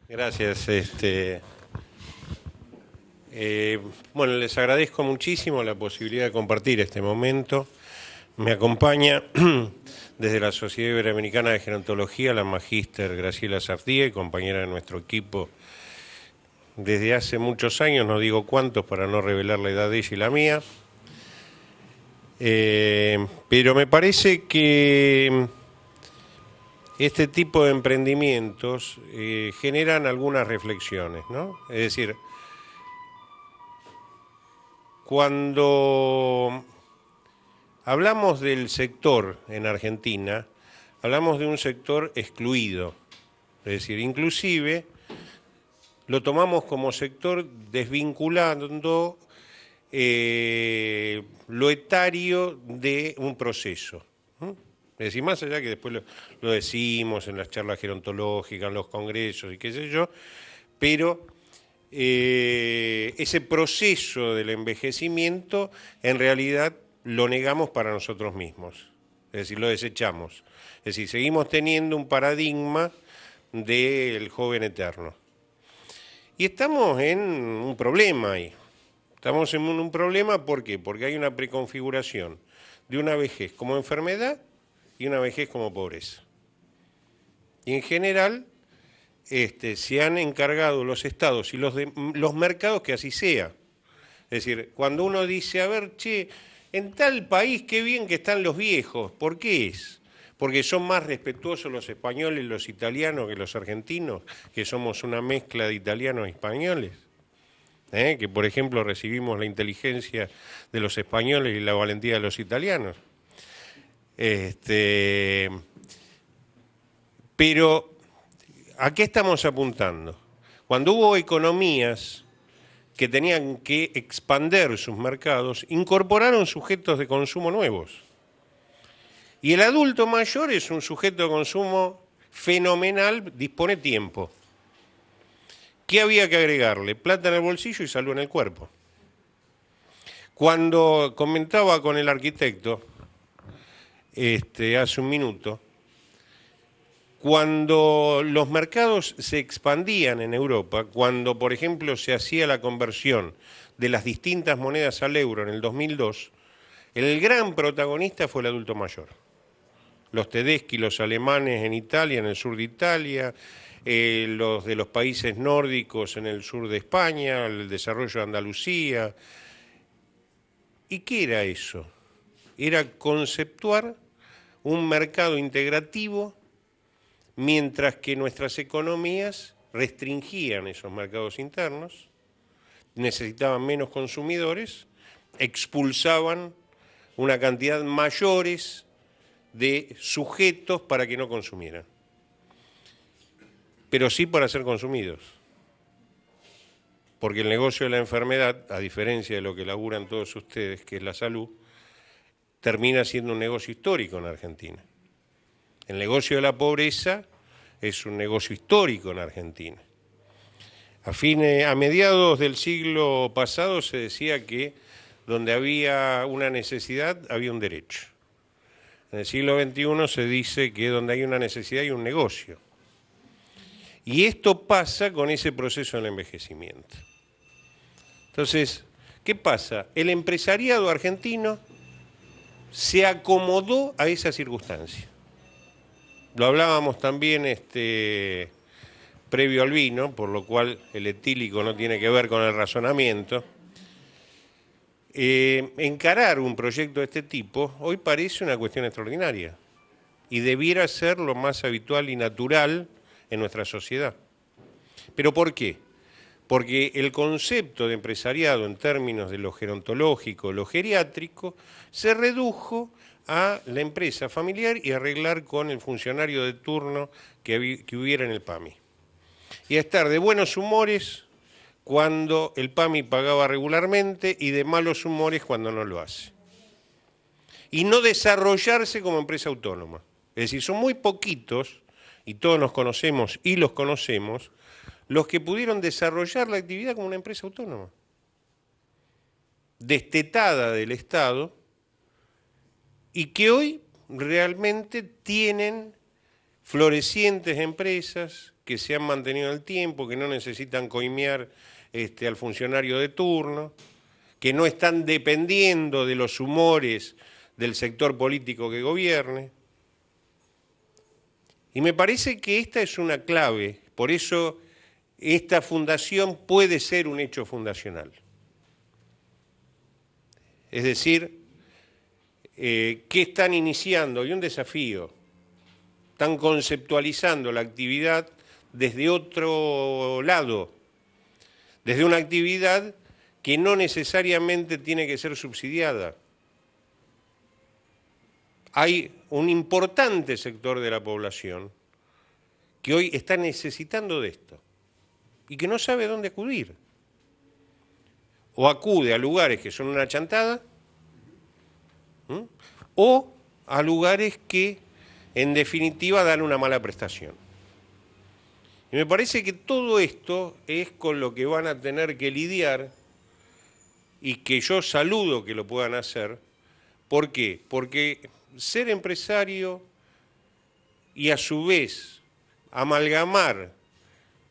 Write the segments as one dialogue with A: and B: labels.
A: Gracias. Bueno, les agradezco muchísimo la posibilidad de compartir este momento. Me acompaña desde la Sociedad Iberoamericana de Gerontología la magíster Graciela Sardía, compañera de nuestro equipo desde hace muchos años, no digo cuántos para no revelar la edad de ella y la mía. Pero me parece que este tipo de emprendimientos generan algunas reflexiones, ¿no? Es decir, cuando hablamos del sector en Argentina, hablamos de un sector excluido, es decir, inclusive lo tomamos como sector desvinculando lo etario de un proceso. Es decir, más allá que después lo decimos en las charlas gerontológicas, en los congresos y qué sé yo, pero ese proceso del envejecimiento en realidad lo negamos para nosotros mismos, es decir, lo desechamos. Es decir, seguimos teniendo un paradigma del joven eterno. Y estamos en un problema ahí. Estamos en un problema, ¿por qué? Porque hay una preconfiguración de una vejez como enfermedad y una vejez como pobreza. Y en general se han encargado los estados y los mercados que así sea. Es decir, cuando uno dice, a ver, che, en tal país qué bien que están los viejos, ¿por qué es? Porque son más respetuosos los españoles y los italianos que los argentinos, que somos una mezcla de italianos y españoles. Que por ejemplo recibimos la inteligencia de los españoles y la valentía de los italianos. Pero, ¿a qué estamos apuntando? Cuando hubo economías que tenían que expandir sus mercados, incorporaron sujetos de consumo nuevos. Y el adulto mayor es un sujeto de consumo fenomenal, dispone tiempo. ¿Qué había que agregarle? Plata en el bolsillo y salud en el cuerpo. Cuando comentaba con el arquitecto, hace un minuto, cuando los mercados se expandían en Europa, cuando por ejemplo se hacía la conversión de las distintas monedas al euro en el 2002, el gran protagonista fue el adulto mayor. Los Tedeschi, los alemanes en Italia, en el sur de Italia, los de los países nórdicos en el sur de España, el desarrollo de Andalucía. ¿Y qué era eso? Era conceptuar un mercado integrativo mientras que nuestras economías restringían esos mercados internos, necesitaban menos consumidores, expulsaban una cantidad mayores de sujetos para que no consumieran, pero sí para ser consumidos. Porque el negocio de la enfermedad, a diferencia de lo que laburan todos ustedes, que es la salud, termina siendo un negocio histórico en Argentina. El negocio de la pobreza es un negocio histórico en Argentina. A mediados del siglo pasado se decía que donde había una necesidad había un derecho. En el siglo XXI se dice que donde hay una necesidad hay un negocio. Y esto pasa con ese proceso del envejecimiento. Entonces, ¿qué pasa? El empresariado argentino se acomodó a esa circunstancia. Lo hablábamos también previo al vino, por lo cual el etílico no tiene que ver con el razonamiento. Encarar un proyecto de este tipo hoy parece una cuestión extraordinaria y debiera ser lo más habitual y natural en nuestra sociedad. ¿Pero por qué? Porque el concepto de empresariado en términos de lo gerontológico, lo geriátrico, se redujo a la empresa familiar y arreglar con el funcionario de turno que hubiera en el PAMI. Y a estar de buenos humores cuando el PAMI pagaba regularmente y de malos humores cuando no lo hace. Y no desarrollarse como empresa autónoma. Es decir, son muy poquitos, y todos nos conocemos y los conocemos, los que pudieron desarrollar la actividad como una empresa autónoma. Destetada del Estado, y que hoy realmente tienen florecientes empresas que se han mantenido en el tiempo, que no necesitan coimear al funcionario de turno, que no están dependiendo de los humores del sector político que gobierne. Y me parece que esta es una clave, por eso esta fundación puede ser un hecho fundacional. Es decir, ¿qué están iniciando? Y un desafío. Están conceptualizando la actividad desde otro lado, desde una actividad que no necesariamente tiene que ser subsidiada. Hay un importante sector de la población que hoy está necesitando de esto y que no sabe dónde acudir. O acude a lugares que son una chantada, o a lugares que en definitiva dan una mala prestación. Y me parece que todo esto es con lo que van a tener que lidiar y que yo saludo que lo puedan hacer. ¿Por qué? Porque ser empresario y a su vez amalgamar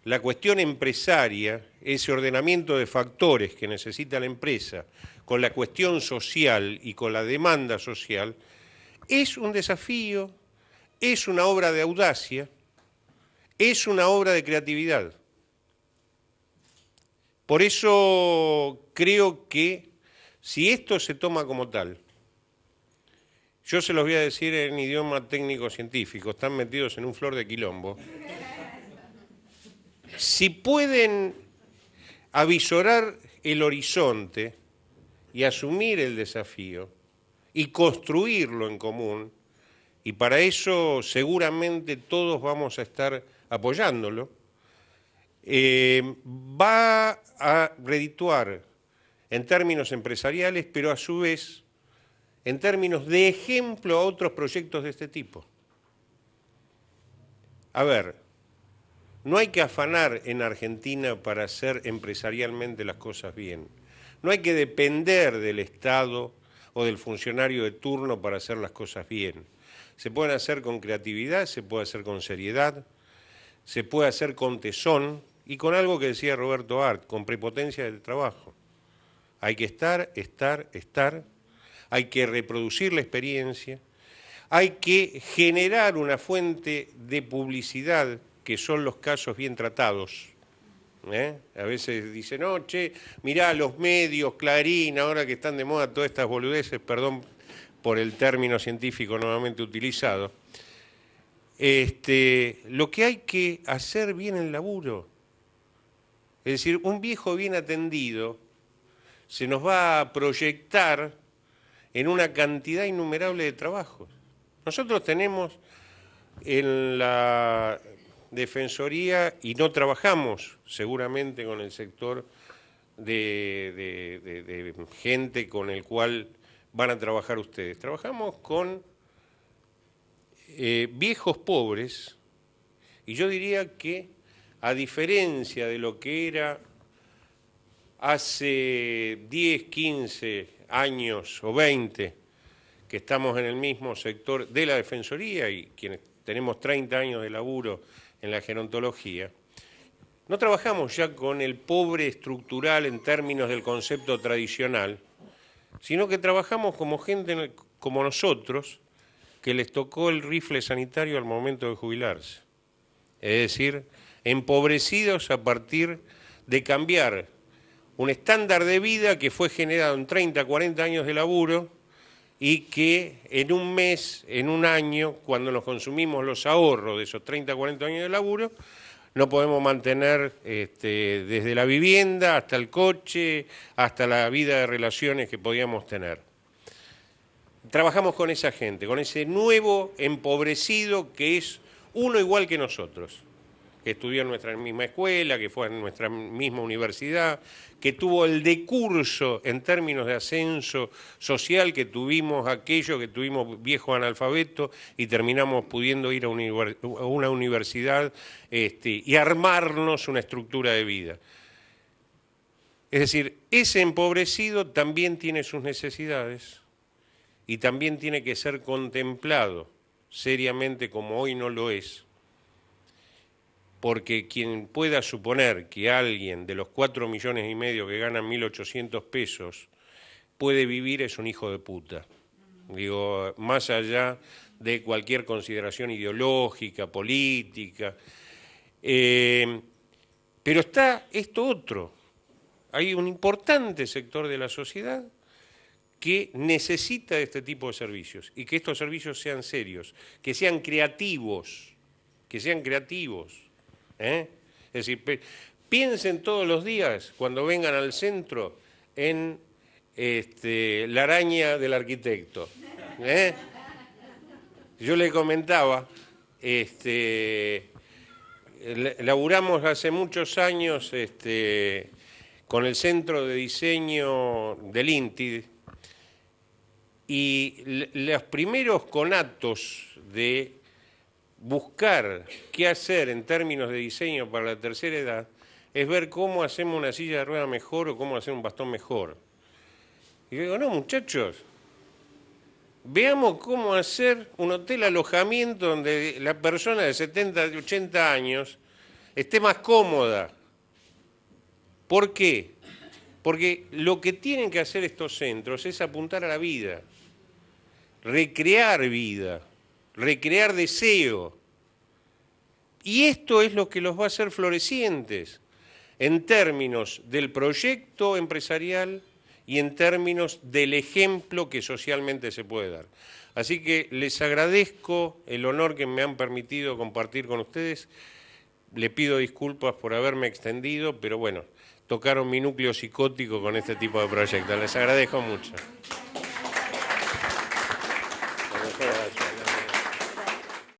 A: la cuestión empresaria, ese ordenamiento de factores que necesita la empresa, con la cuestión social y con la demanda social, es un desafío, es una obra de audacia, es una obra de creatividad. Por eso creo que si esto se toma como tal, yo se los voy a decir en idioma técnico-científico, están metidos en un flor de quilombo. Si pueden avisorar el horizonte y asumir el desafío y construirlo en común, y para eso seguramente todos vamos a estar apoyándolo, va a redituar en términos empresariales, pero a su vez en términos de ejemplo a otros proyectos de este tipo. A ver, no hay que afanar en Argentina para hacer empresarialmente las cosas bien. No hay que depender del Estado o del funcionario de turno para hacer las cosas bien. Se pueden hacer con creatividad, se puede hacer con seriedad, se puede hacer con tesón y con algo que decía Roberto Art, con prepotencia del trabajo. Hay que estar, hay que reproducir la experiencia, hay que generar una fuente de publicidad que son los casos bien tratados. A veces dicen, no, che, mirá los medios, Clarín, ahora que están de moda todas estas boludeces, perdón por el término científico nuevamente utilizado. Lo que hay que hacer bien el laburo. Es decir, un viejo bien atendido se nos va a proyectar en una cantidad innumerable de trabajos. Nosotros tenemos en la Defensoría, y no trabajamos seguramente con el sector de gente con el cual van a trabajar ustedes. Trabajamos con viejos pobres, y yo diría que a diferencia de lo que era hace 10, 15 años o 20, que estamos en el mismo sector de la Defensoría y quienes tenemos 30 años de laburo en la gerontología, no trabajamos ya con el pobre estructural en términos del concepto tradicional, sino que trabajamos como gente como nosotros, que les tocó el rifle sanitario al momento de jubilarse. Es decir, empobrecidos a partir de cambiar un estándar de vida que fue generado en 30, 40 años de laburo y que en un mes, en un año, cuando nos consumimos los ahorros de esos 30, 40 años de laburo, no podemos mantener desde la vivienda hasta el coche, hasta la vida de relaciones que podíamos tener. Trabajamos con esa gente, con ese nuevo empobrecido que es uno igual que nosotros, que estudió en nuestra misma escuela, que fue en nuestra misma universidad, que tuvo el decurso en términos de ascenso social que tuvimos aquellos que tuvimos viejos analfabetos y terminamos pudiendo ir a una universidad y armarnos una estructura de vida. Es decir, ese empobrecido también tiene sus necesidades y también tiene que ser contemplado seriamente como hoy no lo es, porque quien pueda suponer que alguien de los 4,5 millones que ganan 1.800 pesos puede vivir es un hijo de puta. Digo, más allá de cualquier consideración ideológica, política. Pero está esto otro. Hay un importante sector de la sociedad que necesita de este tipo de servicios y que estos servicios sean serios, que sean creativos, ¿eh? Es decir, piensen todos los días cuando vengan al centro en la araña del arquitecto. Yo le comentaba, laburamos hace muchos años con el centro de diseño del INTI y los primeros conatos de buscar qué hacer en términos de diseño para la tercera edad es ver cómo hacemos una silla de rueda mejor o cómo hacer un bastón mejor. Y yo digo, no, muchachos, veamos cómo hacer un hotel alojamiento donde la persona de 70, 80 años esté más cómoda. ¿Por qué? Porque lo que tienen que hacer estos centros es apuntar a la vida, recrear deseo. Y esto es lo que los va a hacer florecientes en términos del proyecto empresarial y en términos del ejemplo que socialmente se puede dar. Así que les agradezco el honor que me han permitido compartir con ustedes. Le pido disculpas por haberme extendido, pero bueno, tocaron mi núcleo psicótico con este tipo de proyectos. Les agradezco mucho.